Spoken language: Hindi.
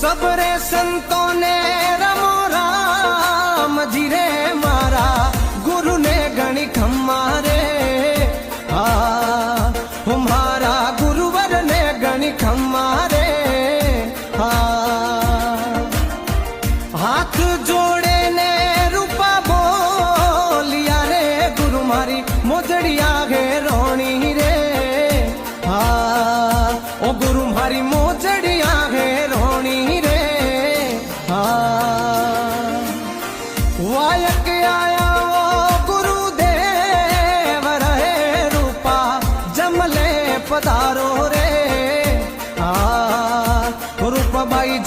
सबरे संतों ने रमो राम जी रे मारा गुरु ने गणी खम्मा रे हमारा गुरुवर ने गणी खम्मा रे हाथ जोड़े ने रूपा बोलिया रे गुरु मारी मोजड़िया गे रोणी रे ओ गुरु मारी मोजड़िया गे रोणी रे वायक आया वो गुरुदेव रहे रूपा जमले पधारो रे रूप भाई